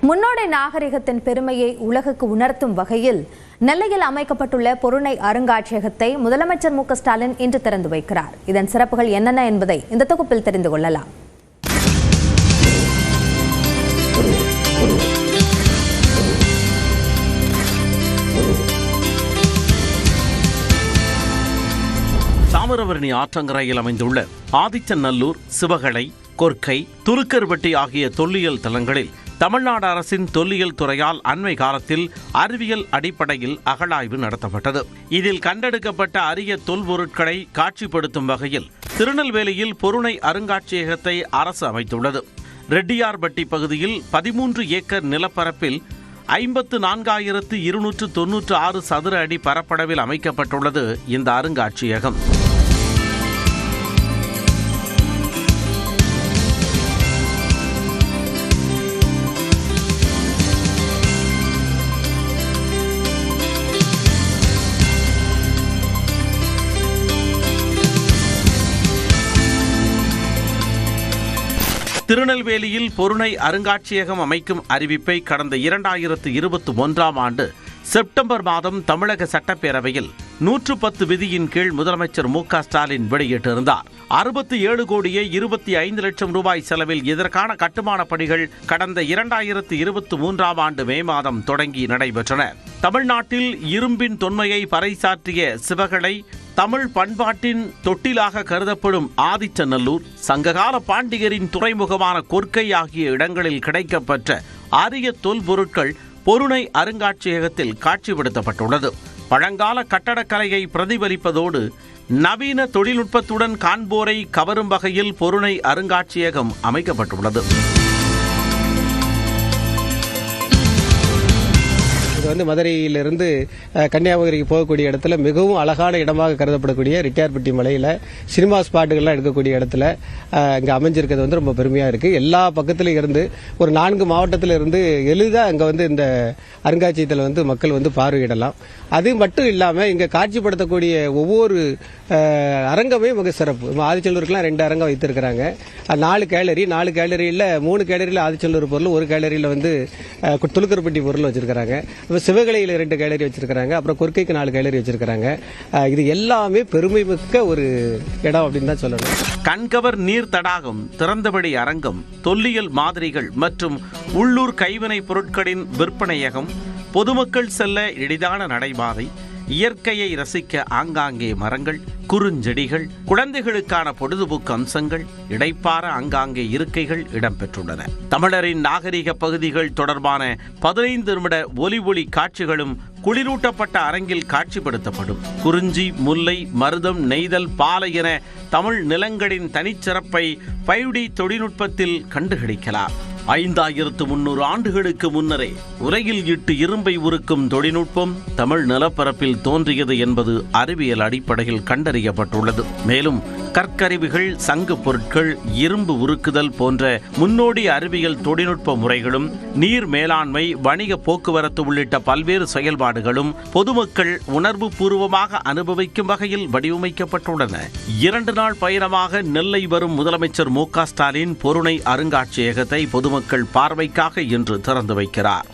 முன்னோடி நாகரிகத்தின் பெருமையை உலகுக்கு உணர்த்தும் வகையில் நெல்லையில் அமைக்கப்பட்டுள்ள பொருணை அருங்காட்சியகத்தை முதலமைச்சர் மு.க. ஸ்டாலின் இன்று திறந்து வைக்கிறார். இதன் சிறப்புகள் என்னென்ன என்பதை இந்த தொகுப்பில் தெரிந்து கொள்ளலாம். தாமிரபரணி ஆற்றங்கரையில் அமைந்துள்ள ஆதிச்சநல்லூர், சிவகளை, கொர்க்கை, துருக்கர்பட்டி ஆகிய தொல்லியல் தலங்களில் தமிழ்நாடு அரசின் தொல்லியல் துறையால் அண்மை காலத்தில் அறிவியல் அடிப்படையில் அகழாய்வு நடத்தப்பட்டது. இதில் கண்டெடுக்கப்பட்ட அரிய தொல்பொருட்களை காட்சிப்படுத்தும் வகையில் திருநெல்வேலியில் பொருணை அருங்காட்சியகத்தை அரசு அமைத்துள்ளது. ரெட்டியார்பட்டி பகுதியில் 13 ஏக்கர் நிலப்பரப்பில் 54,296 சதுர அடி பரப்பளவில் அமைக்கப்பட்டுள்ளது இந்த அருங்காட்சியகம். திருநெல்வேலியில் பொருணை அருங்காட்சியகம் அமைக்கும் அறிவிப்பை கடந்த 2021ஆம் ஆண்டு செப்டம்பர் மாதம் தமிழக சட்டப்பேரவையில் 110 விதியின் கீழ் முதலமைச்சர் மு.க. ஸ்டாலின் வெளியிட்டிருந்தார். 67,25 லட்சம் ரூபாய் செலவில் இதற்கான கட்டுமான பணிகள் கடந்த 2023ஆம் ஆண்டு மே மாதம் தொடங்கி நடைபெற்றன. தமிழ்நாட்டில் இரும்பின் தொன்மையை பறைசாற்றிய சிவகளை, தமிழ் பண்பாட்டின் தொட்டிலாக கருதப்படும் ஆதிச்சநல்லூர், சங்ககால பாண்டியரின் துறைமுகமான கொர்க்கை ஆகிய இடங்களில் கிடைக்கப்பெற்ற அரிய தொல்பொருட்கள் பொருணை அருங்காட்சியகத்தில் காட்சிப்படுத்தப்பட்டுள்ளது. பழங்கால கட்டடக்கலையை பிரதிபலிப்பதோடு நவீன தொழில்நுட்பத்துடன் காண்போரை கவரும் வகையில் பொருணை அருங்காட்சியகம் அமைக்கப்பட்டுள்ளது. மதுரையிலிருந்து கன்னியாகுமரிக்கு போகக்கூடிய இடத்துல மிகவும் அழகான இடமாக கருதப்படக்கூடிய ரெட்டியார்பட்டி மலையில் சினிமா ஸ்பாட்டுகள்லாம் எடுக்கக்கூடிய இடத்துல இங்கே அமைஞ்சிருக்கிறது ரொம்ப பெருமையாக இருக்குது. எல்லா பக்கத்திலும் இருந்து ஒரு 4 மாவட்டத்தில் இருந்து எளிதாக அங்கே இந்த அருங்காட்சியகத்தில் மக்கள் பார்வையிடலாம். அது மட்டும் இல்லாமல் இங்கே காட்சிப்படுத்தக்கூடிய ஒவ்வொரு அரங்கமே மிக சிறப்பு. ஆதிச்சநல்லூருக்குலாம் 2 அரங்கம் வைத்திருக்கிறாங்க. 4 கேலரியில் 3 கேலரியில் ஆதிச்சநல்லூர் பொருள், ஒரு கேலரியில் துலுக்கர்பட்டி பொருள் வச்சிருக்கிறாங்க. சிவகலையில் 2 கேலரி வச்சிருக்கிறாங்க. அப்புறம் கொர்க்கைக்கு 4 கேலரி வச்சிருக்கிறாங்க. இது எல்லாமே பெருமை மிக்க ஒரு இடம் அப்படின்னு தான் சொல்லணும். கண்கவர் நீர் தடாகம், திறந்தவெளி அரங்கம், தொல்லியல் மாதிரிகள் மற்றும் உள்ளூர் கைவினை பொருட்களின் விற்பனையகம், பொதுமக்கள் செல்ல எளிதான நடைபாதை, இயற்கையை ரசிக்க ஆங்காங்கே மரங்கள், குறுஞ்செடிகள், குழந்தைகளுக்கான பொழுதுபோக்கு அம்சங்கள், இடைப்பார ஆங்காங்கே இருக்கைகள் இடம்பெற்றுள்ளன. தமிழரின் நாகரிக பகுதிகள் தொடர்பான 15 நிமிட ஒலி காட்சிகளும் குளிரூட்டப்பட்ட அரங்கில் காட்சிப்படுத்தப்படும். குறிஞ்சி, முல்லை, மருதம், நெய்தல், பாலை என தமிழ் நிலங்களின் தனிச்சிறப்பை 5D தொழில்நுட்பத்தில் கண்டுகளிக்கலாம். 5300 ஆண்டுகளுக்கு முன்னரே உரையில் இட்டு இரும்பை உருக்கும் தொழில்நுட்பம் தமிழ் நிலப்பரப்பில் தோன்றியது என்பது அறிவியல் அடிப்படையில் கண்டறியப்பட்டுள்ளது. மேலும் கற்கருவிகள், சங்கு பொருட்கள், இரும்பு உருக்குதல் போன்ற முன்னோடி அறிவியல் தொழில்நுட்ப முறைகளும், நீர் மேலாண்மை, வணிக போக்குவரத்து உள்ளிட்ட பல்வேறு செயல்பாடுகளும் பொதுமக்கள் உணர்வு பூர்வமாக அனுபவிக்கும் வகையில் வடிவமைக்கப்பட்டுள்ளன. 2 நாள் பயணமாக நெல்லை வரும் முதலமைச்சர் மு.க. ஸ்டாலின் பொருணை அருங்காட்சியகத்தை பொதுமக்கள் பார்வைக்காக இன்று திறந்து வைக்கிறார்.